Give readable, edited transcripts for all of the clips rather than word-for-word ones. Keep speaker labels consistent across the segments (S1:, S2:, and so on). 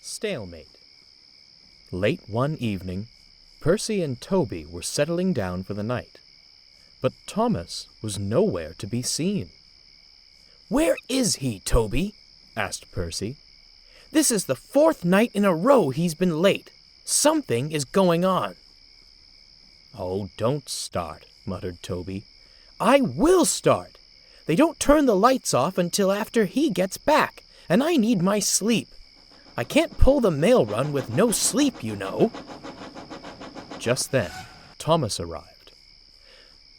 S1: Stalemate. Late one evening, Percy and Toby were settling down for the night, but Thomas was nowhere to be seen.
S2: "Where is he, Toby?" asked Percy. "This is the 4th night in a row he's been late. Something is going on."
S1: "Oh, don't start," muttered Toby.
S2: "I will start. They don't turn the lights off until after he gets back, and I need my sleep. I can't pull the mail run with no sleep, you know."
S1: Just then, Thomas arrived.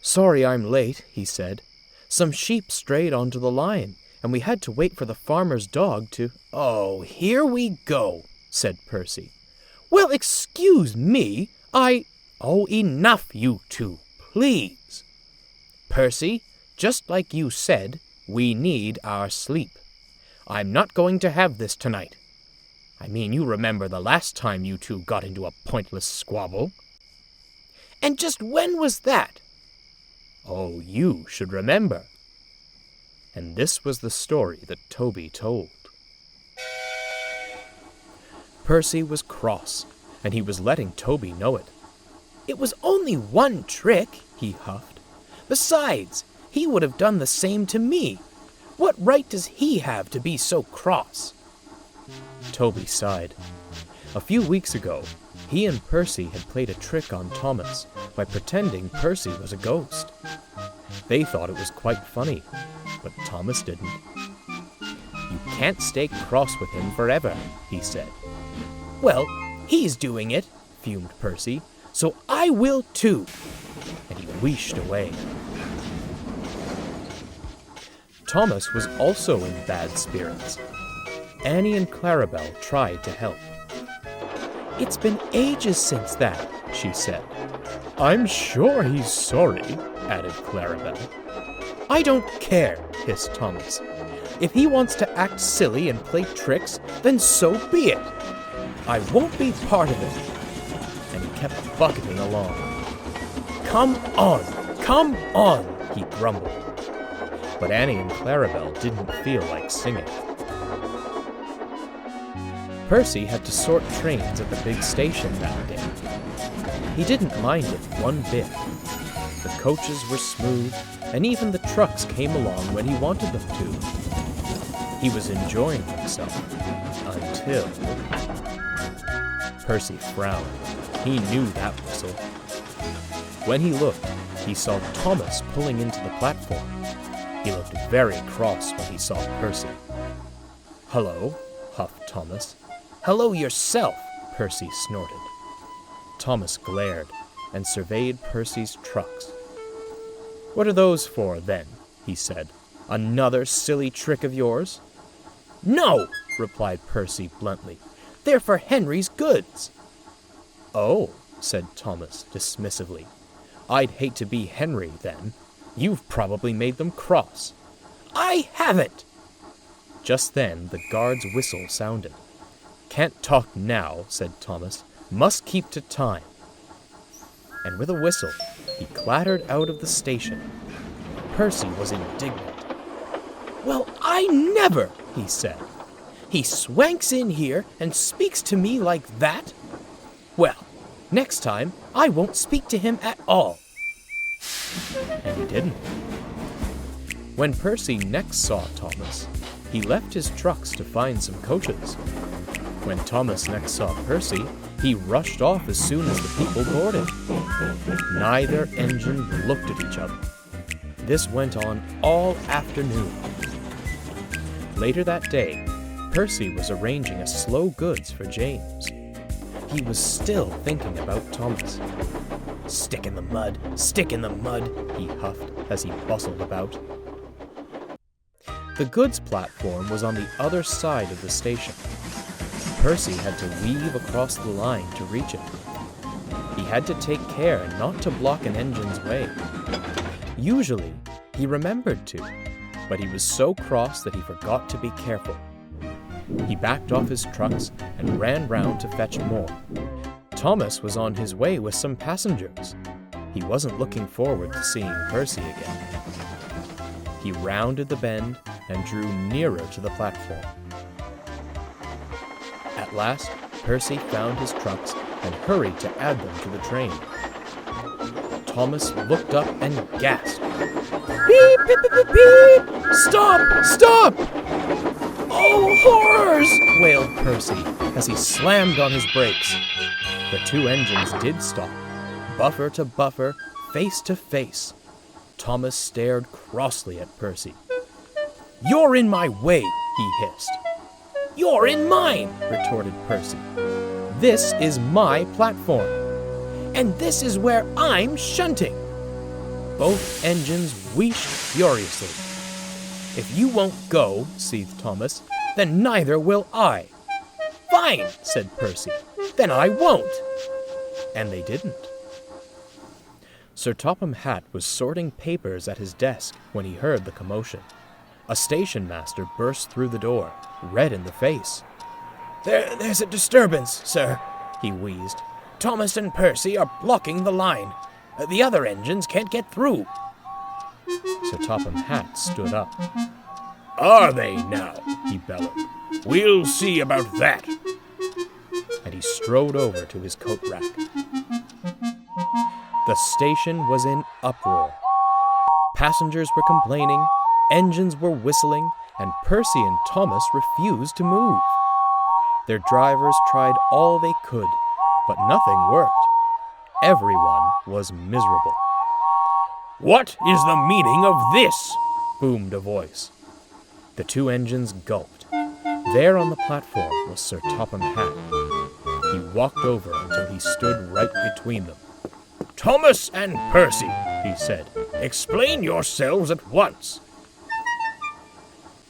S2: "Sorry I'm late," he said. "Some sheep strayed onto the line, and we had to wait for the farmer's dog to—" "Oh, here we go," said Percy. "Well, excuse me, Oh, enough, you two, please. Percy, just like you said, we need our sleep. I'm not going to have this tonight. I mean, you remember the last time you two got into a pointless squabble." "And just when was that?"
S1: "Oh, you should remember." And this was the story that Toby told. Percy was cross, and he was letting Toby know it.
S2: "It was only one trick," he huffed. "Besides, he would have done the same to me. What right does he have to be so cross?"
S1: Toby sighed. A few weeks ago, he and Percy had played a trick on Thomas by pretending Percy was a ghost. They thought it was quite funny, but Thomas didn't. "You can't stay cross with him forever," he said.
S2: "Well, he's doing it," fumed Percy, "so I will too."
S1: And he wheeshed away. Thomas was also in bad spirits. Annie and Clarabelle tried to help.
S2: "It's been ages since that," she said.
S1: "I'm sure he's sorry," added Clarabelle.
S2: "I don't care," hissed Thomas. "If he wants to act silly and play tricks, then so be it. I won't be part of it."
S1: And he kept bucketing along.
S2: Come on, he grumbled.
S1: But Annie and Clarabelle didn't feel like singing. Percy had to sort trains at the big station that day. He didn't mind it one bit. The coaches were smooth, and even the trucks came along when he wanted them to. He was enjoying himself until... Percy frowned. He knew that whistle. When he looked, he saw Thomas pulling into the platform. He looked very cross when he saw Percy. "Hello," huffed Thomas.
S2: "Hello yourself,"
S1: Percy snorted. Thomas glared and surveyed Percy's trucks. "What are those for, then?" he said. "Another silly trick of yours?"
S2: "No," replied Percy bluntly. "They're for Henry's goods."
S1: "Oh," said Thomas dismissively. "I'd hate to be Henry, then. You've probably made them cross."
S2: "I haven't!"
S1: Just then the guard's whistle sounded. "Can't talk now," said Thomas. "Must keep to time." And with a whistle, he clattered out of the station. Percy was indignant.
S2: "Well, I never," he said. "He swanks in here and speaks to me like that? Well, next time I won't speak to him at all."
S1: And he didn't. When Percy next saw Thomas, he left his trucks to find some coaches. When Thomas next saw Percy, he rushed off as soon as the people boarded. Neither engine looked at each other. This went on all afternoon. Later that day, Percy was arranging a slow goods for James. He was still thinking about Thomas. Stick in the mud, he huffed as he bustled about. The goods platform was on the other side of the station. Percy had to weave across the line to reach it. He had to take care not to block an engine's way. Usually, he remembered to, but he was so cross that he forgot to be careful. He backed off his trucks and ran round to fetch more. Thomas was on his way with some passengers. He wasn't looking forward to seeing Percy again.
S2: He rounded the bend and drew nearer to the platform. At last, Percy found his trucks and hurried to add them to the train. Thomas looked up and gasped. "Beep, beep, beep, beep, beep! Stop! Stop!" "Oh, horrors!" wailed Percy as he slammed on his brakes. The two engines did stop, buffer to buffer, face to face. Thomas stared crossly at Percy. "You're in my way," he hissed. "You're in mine," retorted Percy. "This is my platform. And this is where I'm shunting." Both engines wheezed furiously. "If you won't go," seethed Thomas, "then neither will I." "Fine," said Percy. "Then I won't." And they didn't. Sir Topham Hatt was sorting papers at his desk when he heard the commotion. A station master burst through the door, red in the face. There's a disturbance, sir," he wheezed. "Thomas and Percy are blocking the line. The other engines can't get through." Sir Topham Hatt stood up. "Are they now?" he bellowed. "We'll see about that." And he strode over to his coat rack. The station was in uproar. Passengers were complaining, engines were whistling, and Percy and Thomas refused to move. Their drivers tried all they could, but nothing worked. Everyone was miserable. "What is the meaning of this?" boomed a voice. The two engines gulped. There on the platform was Sir Topham Hatt. He walked over until he stood right between them. "Thomas and Percy," he said, "explain yourselves at once."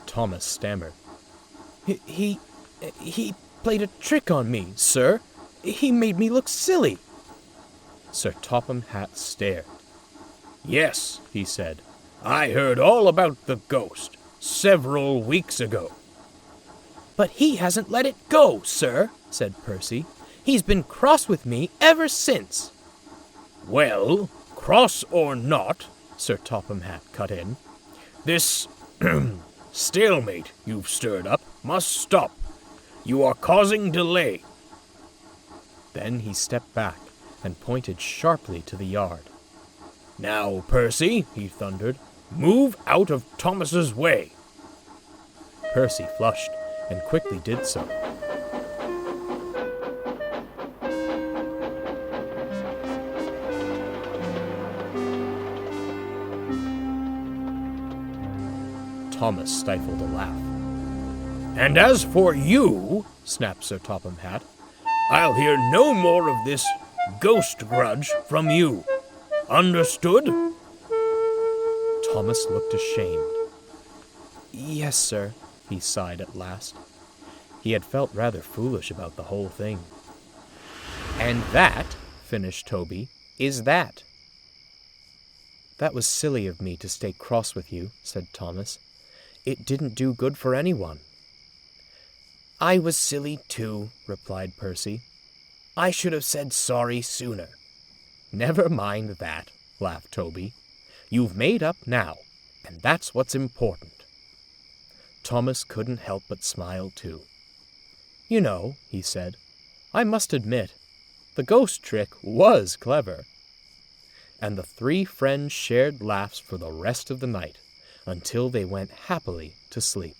S2: Thomas stammered. He played a trick on me, sir. He made me look silly." Sir Topham Hatt stared. "Yes," he said, "I heard all about the ghost several weeks ago." "But he hasn't let it go, sir," said Percy. "He's been cross with me ever since." "Well, cross or not," Sir Topham Hatt cut in, "this stalemate you've stirred up must stop. You are causing delay." Then he stepped back and pointed sharply to the yard. "Now, Percy," he thundered, "move out of Thomas's way." Percy flushed and quickly did so. Thomas stifled a laugh. "And as for you," snapped Sir Topham Hatt, "I'll hear no more of this ghost grudge from you. Understood?" Thomas looked ashamed. "Yes, sir," he sighed at last. He had felt rather foolish about the whole thing. "And that," finished Toby, "is that." "That was silly of me to stay cross with you," said Thomas. "It didn't do good for anyone." "I was silly too," replied Percy. "I should have said sorry sooner." "Never mind that," laughed Toby. "You've made up now, and that's what's important." Thomas couldn't help but smile too. "You know," he said, "I must admit, the ghost trick was clever." And the three friends shared laughs for the rest of the night, until they went happily to sleep.